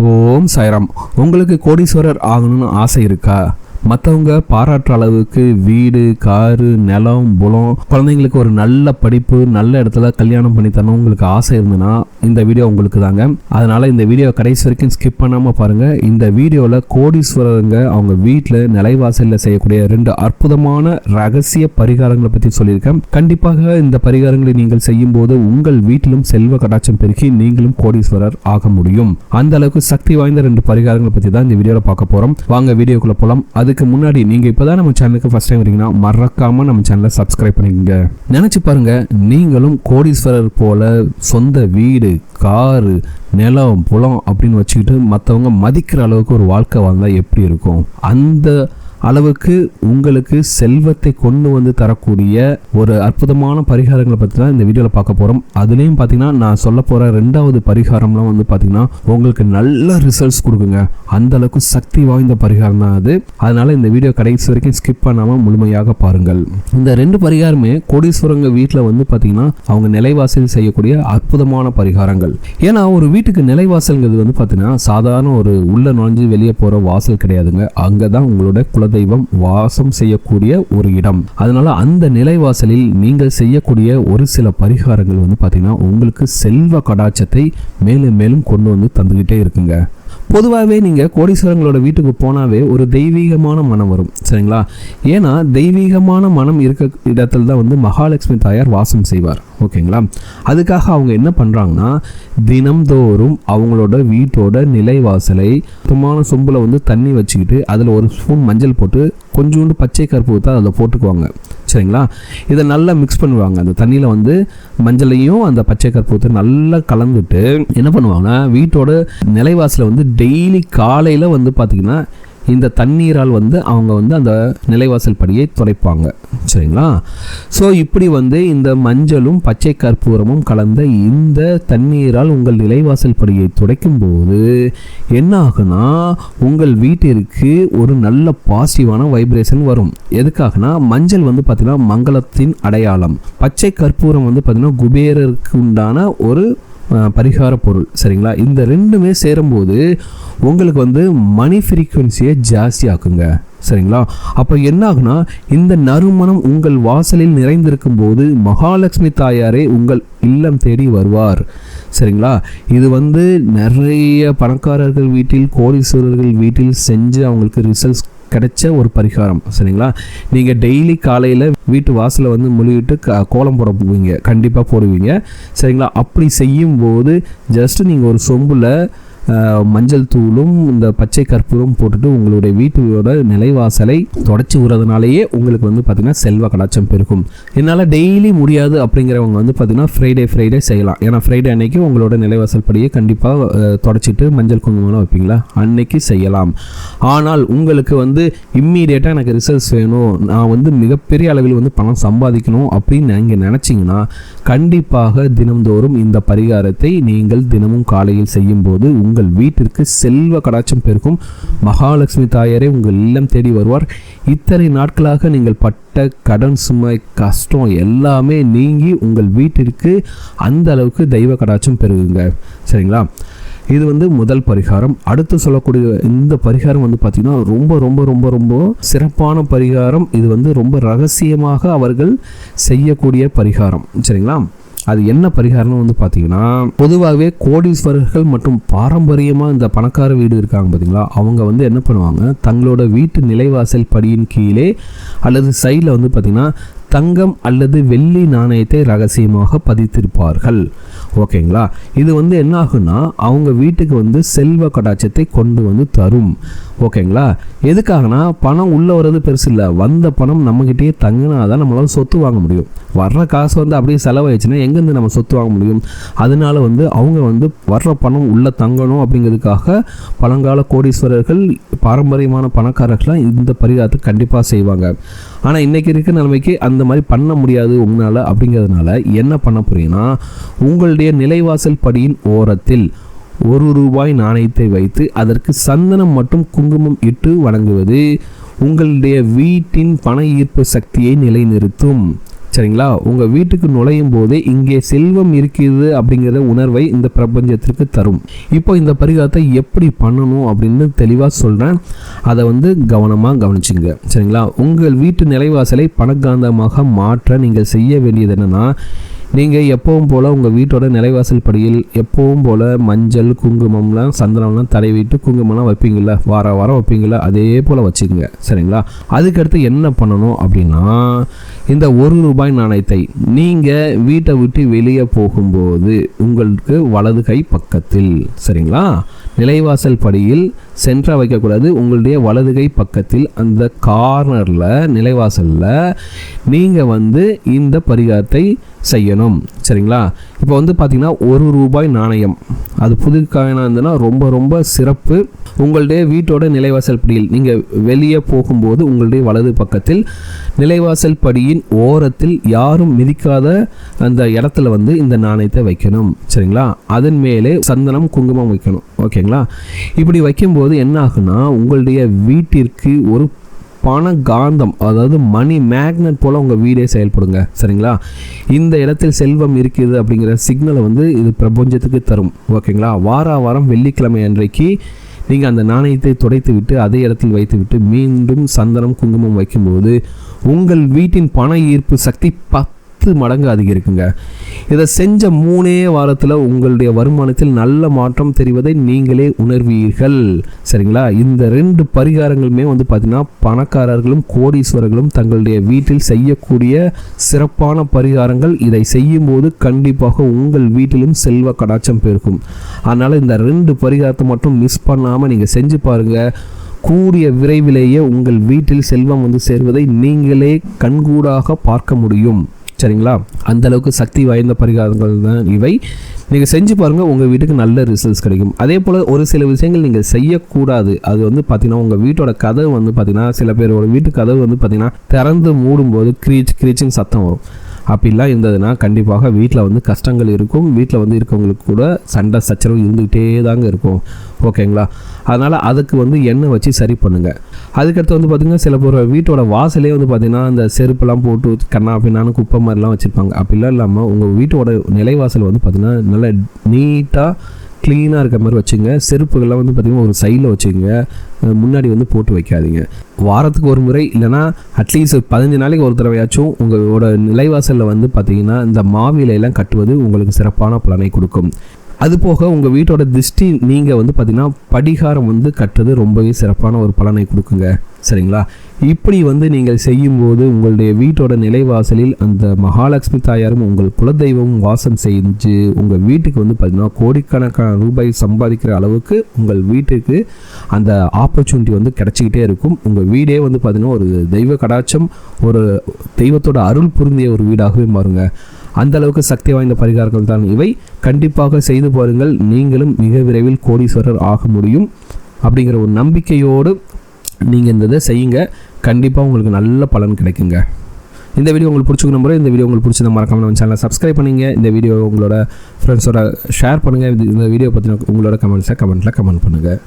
ஓம் சாய்ராம். உங்களுக்கு கோடீஸ்வரர் ஆகணும்னு ஆசை இருக்கா? மற்றவங்க பாராட்டுற அளவுக்கு வீடு, காரு, நிலம், புலம், குழந்தைங்களுக்கு ஒரு நல்ல படிப்பு, நல்ல இடத்துல கல்யாணம் பண்ணி தரணும் உங்களுக்கு ஆசை இருந்ததுன்னா இந்த வீடியோ உங்களுக்கு தாங்க. அதனால இந்த வீடியோ கடைசி வரைக்கும் ஸ்கிப் பண்ணாம பாருங்க. இந்த வீடியோவில் கோடீஸ்வரருங்க அவங்க வீட்டில் நிலைவாசலில் செய்யக்கூடிய 2 அற்புதமான ரகசிய பரிகாரங்களை பற்றி சொல்லியிருக்கேன். கண்டிப்பாக இந்த பரிகாரங்களை நீங்கள் செய்யும் போது உங்கள் வீட்டிலும் செல்வ கடாட்சம் பெருக்கி நீங்களும் கோடீஸ்வரர் ஆக முடியும். அந்த அளவுக்கு சக்தி வாய்ந்த 2 பரிகாரங்களை பற்றி தான் இந்த வீடியோவில் பார்க்க போறோம். வாங்க வீடியோக்குள்ள போலாம். அதுக்கு முன்னாடி நீங்க இப்பதான் நம்ம சேனலுக்கு ஃபர்ஸ்ட் டைம் வரீங்கன்னா மறக்காம நம்ம சேனலை சப்ஸ்கிரைப் பண்ணிக்கங்க. நினைச்சு பாருங்க, நீங்களும் கோடீஸ்வரர் போல சொந்த வீடு, காரு, நிலம், புலம் அப்படின்னு வச்சுக்கிட்டு மற்றவங்க மதிக்கிற அளவுக்கு ஒரு வாழ்க்கை வாழ்ந்தா எப்படி இருக்கும்? அந்த அளவுக்கு உங்களுக்கு செல்வத்தை கொண்டு வந்து தரக்கூடிய ஒரு அற்புதமான பரிகாரங்களை பற்றி தான் இந்த வீடியோவில் பார்க்க போகிறோம். அதுலேயும் பார்த்தீங்கன்னா நான் சொல்ல போகிற 2வது பரிகாரம்லாம் வந்து பார்த்தீங்கன்னா உங்களுக்கு நல்ல ரிசல்ட்ஸ் கொடுக்குங்க. அந்த அளவுக்கு சக்தி வாய்ந்த பரிகாரம் தான் அது. அதனால இந்த வீடியோ கடைசி வரைக்கும் ஸ்கிப் பண்ணாமல் முழுமையாக பாருங்கள். இந்த 2 பரிகாரமே கோடீஸ்வரங்க வீட்டில் வந்து பார்த்தீங்கன்னா அவங்க நிலைவாசல் செய்யக்கூடிய அற்புதமான பரிகாரங்கள். ஏன்னா ஒரு வீட்டுக்கு நிலைவாசல்ங்கிறது வந்து பார்த்தீங்கன்னா சாதாரண ஒரு உள்ள நுழைஞ்சு வெளியே போகிற வாசல் கிடையாதுங்க. அங்கே தான் உங்களோட தெய்வம் வாசம் செய்யக்கூடிய ஒரு இடம். அதனால அந்த நிலைவாசலில் நீங்கள் செய்யக்கூடிய ஒரு சில பரிகாரங்கள் வந்து பாத்தீங்கன்னா உங்களுக்கு செல்வ கடாட்சத்தை மேலும் மேலும் கொண்டு வந்து தந்துகிட்டே இருக்குங்க. பொதுவாகவே நீங்கள் கோடீஸ்வரங்களோட வீட்டுக்கு போனாவே ஒரு தெய்வீகமான மனம் வரும், சரிங்களா? ஏன்னா தெய்வீகமான மனம் இருக்க இடத்துல தான் வந்து மகாலட்சுமி தாயார் வாசம் செய்வார், ஓகேங்களா? அதுக்காக அவங்க என்ன பண்ணுறாங்கன்னா தினம்தோறும் அவங்களோட வீட்டோட நிலைவாசலை சுத்தமான சொம்பில் வந்து தண்ணி வச்சுக்கிட்டு அதில் ஒரு ஸ்பூன் மஞ்சள் போட்டு கொஞ்சோண்டு பச்சை கருப்பு ஊற்ற அதில் போட்டுக்குவாங்க, சரிங்களா? இதை நல்லா மிக்ஸ் பண்ணுவாங்க. அந்த தண்ணியில் வந்து மஞ்சளையும் அந்த பச்சை கருப்பு ஊற்ற நல்லா கலந்துட்டு என்ன பண்ணுவாங்கன்னா வீட்டோட நிலைவாசலை வந்து டெய்லி காலையில் வந்து பார்த்திங்கன்னா இந்த தண்ணீரால் வந்து அவங்க வந்து அந்த நிலைவாசல் படியை துடைப்பாங்க, சரிங்களா? ஸோ இப்படி வந்து இந்த மஞ்சளும் பச்சை கற்பூரமும் கலந்த இந்த தண்ணீரால் உங்கள் நிலைவாசல் படியை துடைக்கும் போது என்ன ஆகுனா உங்கள் வீட்டிற்கு ஒரு நல்ல பாசிட்டிவான வைப்ரேஷன் வரும். எதுக்காகனா மஞ்சள் வந்து பார்த்தீங்கன்னா மங்களத்தின் அடையாளம், பச்சை கற்பூரம் வந்து பார்த்தீங்கன்னா குபேரருக்கு உண்டான ஒரு பரிகார பொருள், சரிங்களா? இந்த 2மே சேரும்போது உங்களுக்கு வந்து மணி ஃப்ரீக்வன்சியை ஜாஸ்தி ஆக்குங்க, சரிங்களா? அப்போ என்ன ஆகுனா இந்த நறுமணம் உங்கள் வாசலில் நிறைந்திருக்கும் போது மகாலட்சுமி தாயாரே உங்கள் இல்லம் தேடி வருவார், சரிங்களா? இது வந்து நிறைய பணக்காரர்கள் வீட்டில், கோடீஸ்வரர்கள் வீட்டில் செஞ்சு அவங்களுக்கு ரிசல்ட்ஸ் கிடைச்ச ஒரு பரிகாரம், சரிங்களா? நீங்கள் டெய்லி காலையில் வீட்டு வாசலை வந்து மொழிவிட்டு கோலம் போட போவீங்க, கண்டிப்பாக போடுவீங்க, சரிங்களா? அப்படி செய்யும்போது ஜஸ்ட் நீங்கள் ஒரு சொம்பில் மஞ்சள் தூளும் இந்த பச்சை கற்பூரம் போட்டுட்டு உங்களுடைய வீட்டோட நிலைவாசலை தொடச்சி விடுறதுனாலேயே உங்களுக்கு வந்து பார்த்தீங்கன்னா செல்வ கடாட்சம் பெருக்கும். என்னால் டெய்லி முடியாது அப்படிங்கிறவங்க வந்து பார்த்தீங்கன்னா ஃப்ரைடே செய்யலாம். ஏன்னா ஃப்ரைடே அன்னைக்கு உங்களோட நிலைவாசல் படியை கண்டிப்பாக தொடச்சிட்டு மஞ்சள் குங்குமம்லாம் வைப்பீங்களா, அன்னைக்கு செய்யலாம். ஆனால் உங்களுக்கு வந்து இம்மீடியட்டாக எனக்கு ரிசல்ட்ஸ் வேணும், நான் வந்து மிகப்பெரிய அளவில் வந்து பணம் சம்பாதிக்கணும் அப்படின்னு நீங்கள் நினச்சிங்கன்னா கண்டிப்பாக தினம்தோறும் இந்த பரிகாரத்தை நீங்கள் தினமும் காலையில் செய்யும்போது உங்கள் வீட்டிற்கு செல்வ கடாட்சம் பெருக்கும். மகாலட்சுமி தாயாரே உங்கள் இல்லம் தேடி வருவார். இத்தனை நாட்களாக நீங்கள் பட்ட கடன் சுமை, கஷ்டம் எல்லாமே நீங்கி உங்கள் வீட்டிற்கு அந்த அளவுக்கு தெய்வ கடாட்சம் பெருகுங்க, சரிங்களா? இது வந்து முதல் பரிகாரம். அடுத்து சொல்லக்கூடிய இந்த பரிகாரம் வந்து பார்த்தீங்கன்னா ரொம்ப ரொம்ப ரொம்ப ரொம்ப சிறப்பான பரிகாரம். இது வந்து ரொம்ப ரகசியமாக அவர்கள் செய்யக்கூடிய பரிகாரம், சரிங்களா? அது என்ன பரிகாரம்னு வந்து பார்த்தீங்கன்னா பொதுவாகவே கோடீஸ்வரர்கள் மற்றும் பாரம்பரியமாக இந்த பணக்கார வீடு இருக்காங்க பார்த்தீங்களா, அவங்க வந்து என்ன பண்ணுவாங்க தங்களோட வீட்டு நிலைவாசல் படியின் கீழே அல்லது சைடில் வந்து பார்த்தீங்கன்னா தங்கம் அல்லது வெள்ளி நாணயத்தை ரகசியமாக பதித்திருப்பார்கள், ஓகேங்களா? இது வந்து என்ன ஆகுன்னா அவங்க வீட்டுக்கு வந்து செல்வ கடாட்சத்தை கொண்டு வந்து தரும், ஓகேங்களா? எதுக்காகனா பணம் உள்ள வர்றது பெருசு இல்லை, வந்த பணம் நம்மகிட்டயே தங்கினா தான் நம்மளால சொத்து வாங்க முடியும். வர்ற காசு வந்து அப்படியே செலவாயிடுச்சுன்னா எங்கேருந்து நம்ம சொத்து வாங்க முடியும்? அதனால வந்து அவங்க வந்து வர்ற பணம் உள்ள தங்கணும் அப்படிங்கிறதுக்காக பழங்கால கோடீஸ்வரர்கள் பாரம்பரியமான பணக்காரர்கள்லாம் இந்த பரிகாரத்தை கண்டிப்பாக செய்வாங்க. ஆனால் இன்றைக்கி இருக்க நிலைமைக்கு அந்த மாதிரி பண்ண முடியாது உங்களால். அப்படிங்கிறதுனால என்ன பண்ண போறீங்கன்னா உங்களுடைய நிலைவாசல் படியின் ஓரத்தில் ₹1 நாணயத்தை வைத்து அதற்கு சந்தனம் மற்றும் குங்குமம் இட்டு வணங்குவது உங்களுடைய வீட்டின் பண ஈர்ப்பு சக்தியை நிலைநிறுத்தும், சரிங்களா? உங்கள் வீட்டுக்கு நுழையும் போதே இங்கே செல்வம் இருக்கிறது அப்படிங்கிற உணர்வை இந்த பிரபஞ்சத்திற்கு தரும். இப்போ இந்த பரிகாரத்தை எப்படி பண்ணணும் அப்படின்னு தெளிவாக சொல்கிறேன். அதை கவனமாக கவனிச்சுங்க. சரிங்களா? உங்கள் வீட்டு நிலைவாசலை பணக்காந்தமாக மாற்ற நீங்கள் செய்ய வேண்டியது என்னென்னா, நீங்கள் எப்பவும் போல் உங்கள் வீட்டோட நிலைவாசல் படியில் எப்பவும் போல் மஞ்சள் குங்குமம்லாம் சந்தனம்லாம் தடவிட்டு குங்குமம்லாம் வைப்பீங்களா, வாரம் வைப்பீங்களா, அதே போல் வச்சுக்கோங்க. சரிங்களா? அதுக்கடுத்து என்ன பண்ணணும் அப்படின்னா, இந்த ₹1 நாணயத்தை நீங்கள் வீட்டை விட்டு வெளியே போகும்போது உங்களுக்கு வலது கை பக்கத்தில், சரிங்களா, நிலைவாசல் படியில் சென்டராக வைக்கக்கூடாது, உங்களுடைய வலது கை பக்கத்தில் அந்த கார்னரில் நிலைவாசலில் நீங்கள் இந்த பரிகாரத்தை செய்யணும். சரிங்களா? இப்போ பார்த்தீங்கன்னா ₹1 நாணயம், அது புது காயினாக இருந்ததுன்னா ரொம்ப ரொம்ப சிறப்பு. உங்களுடைய வீட்டோட நிலைவாசல் படியில் நீங்கள் வெளியே போகும்போது உங்களுடைய வலது பக்கத்தில் நிலைவாசல் படியின் ஓரத்தில் யாரும் மிதிக்காத அந்த இடத்துல இந்த நாணயத்தை வைக்கணும். சரிங்களா? அதன் மேலே சந்தனம் குங்குமம் வைக்கணும். ஓகேங்களா? இப்படி வைக்கும்போது என்ன ஆகுனா, உங்களுடைய வீட்டிற்கு ஒரு பண காந்தம், அதாவது மணி மேக்னெட் போல் உங்கள் வீடே செயல்படுங்க. சரிங்களா? இந்த இடத்தில் செல்வம் இருக்குது அப்படிங்கிற சிக்னலை இது பிரபஞ்சத்துக்கு தரும். ஓகேங்களா? வாரம் வெள்ளிக்கிழமை அன்றைக்கு நீங்கள் அந்த நாணயத்தை துடைத்து விட்டு அதே இடத்தில் வைத்து விட்டு மீண்டும் சந்தனம் குங்குமம் வைக்கும்போது உங்கள் வீட்டின் பண ஈர்ப்பு சக்தி 10 மடங்கு அதிகரிக்குங்க. இதை செஞ்ச 3 வாரத்தில் உங்களுடைய வருமானத்தில் நல்ல மாற்றம் தெரிவதை நீங்களே உணர்வீர்கள். சரிங்களா? இந்த 2 பரிகாரங்களுமே பார்த்தீங்கன்னா பணக்காரர்களும் கோடீஸ்வரர்களும் தங்களுடைய வீட்டில் செய்யக்கூடிய சிறப்பான பரிகாரங்கள். இதை செய்யும் போது கண்டிப்பாக உங்கள் வீட்டிலும் செல்வ கடாட்சம் பெருக்கும். அதனால் இந்த 2 பரிகாரத்தை மட்டும் மிஸ் பண்ணாமல் நீங்கள் செஞ்சு பாருங்கள். கூடிய விரைவிலேயே உங்கள் வீட்டில் செல்வம் சேர்வதை நீங்களே கண்கூடாக பார்க்க முடியும். சரிங்களா? அந்த அளவுக்கு சக்தி வாய்ந்த பரிகாரங்கள் தான் இவை. நீங்கள் செஞ்சு பாருங்கள், உங்கள் வீட்டுக்கு நல்ல ரிசல்ட்ஸ் கிடைக்கும். அதே போல் ஒரு சில விஷயங்கள் நீங்கள் செய்யக்கூடாது. அது பார்த்தீங்கன்னா உங்கள் வீட்டோட கதவு பார்த்தீங்கன்னா சில பேரோட வீட்டு கதவு பார்த்தீங்கன்னா திறந்து மூடும்போது கிரீச்சின்னு சத்தம் வரும். அப்படிலாம் இருந்ததுன்னா கண்டிப்பாக வீட்டில் கஷ்டங்கள் இருக்கும். வீட்டில் இருக்கவங்களுக்கு கூட சண்டை சச்சரவு இருந்துக்கிட்டே தாங்க இருக்கும். ஓகேங்களா? அதனால் அதுக்கு எண்ணெய் வச்சு சரி பண்ணுங்கள். அதுக்கடுத்து பார்த்திங்கன்னா சில பேர் வீட்டோட வாசலே பார்த்திங்கன்னா அந்த செருப்பெல்லாம் போட்டு கண்ணா பின்னான்னு குப்பை மாதிரிலாம் வச்சுருப்பாங்க. அப்படிலாம் இல்லாமல் உங்கள் வீட்டோட நிலைவாசல் பார்த்திங்கன்னா நல்லா நீட்டாக க்ளீனாக இருக்க மாதிரி வச்சுங்க. செருப்புகள்லாம் பார்த்திங்கன்னா ஒரு சைடில் வச்சுங்க, முன்னாடி போட்டு வைக்காதீங்க. வாரத்துக்கு ஒரு முறை இல்லைனா அட்லீஸ்ட் 15 நாளைக்கு ஒரு தடவையாச்சும் உங்களோட நிலைவாசலில் பார்த்திங்கன்னா இந்த மாவிலையெல்லாம் கட்டுவது உங்களுக்கு சிறப்பான பலனை கொடுக்கும். அதுபோக உங்கள் வீட்டோட திருஷ்டி நீங்கள் பார்த்திங்கன்னா படிகாரம் கட்டுறது ரொம்பவே சிறப்பான ஒரு பலனை கொடுக்குங்க. சரிங்களா? இப்படி நீங்கள் செய்யும்போது உங்களுடைய வீட்டோட நிலைவாசலில் அந்த மகாலட்சுமி தாயாரும் உங்கள் குலதெய்வமும் வாசம் செஞ்சு உங்கள் வீட்டுக்கு பார்த்திங்கன்னா கோடிக்கணக்கான ரூபாய் சம்பாதிக்கிற அளவுக்கு உங்கள் வீட்டுக்கு அந்த ஆப்பர்ச்சுனிட்டி கிடச்சிக்கிட்டே இருக்கும். உங்கள் வீடே பார்த்திங்கன்னா ஒரு தெய்வ கடாட்சம், ஒரு தெய்வத்தோட அருள் புரிந்திய ஒரு வீடாகவே மாறுங்க. அந்த அளவுக்கு சக்தி வாய்ந்த பரிகாரங்கள் தான் இவை. கண்டிப்பாக செய்து பாருங்கள், நீங்களும் மிக விரைவில் கோடீஸ்வரர் ஆக முடியும். அப்படிங்கிற ஒரு நம்பிக்கையோடு நீங்கள் இந்த இதை செய்யுங்க. கண்டிப்பாக உங்களுக்கு நல்ல பலன் கிடைக்குங்க. இந்த வீடியோ உங்களுக்கு பிடிச்சிருக்க நம்புறேன். இந்த வீடியோ உங்களுக்கு பிடிச்சதை மறக்காம நம்ம சேனலை சப்ஸ்கிரைப் பண்ணுங்க. இந்த வீடியோ உங்களோட ஃப்ரெண்ட்ஸோட ஷேர் பண்ணுங்கள். இந்த வீடியோ பற்றின உங்களோட கமெண்ட்ஸை கமெண்ட்டில் கமெண்ட் பண்ணுங்கள்.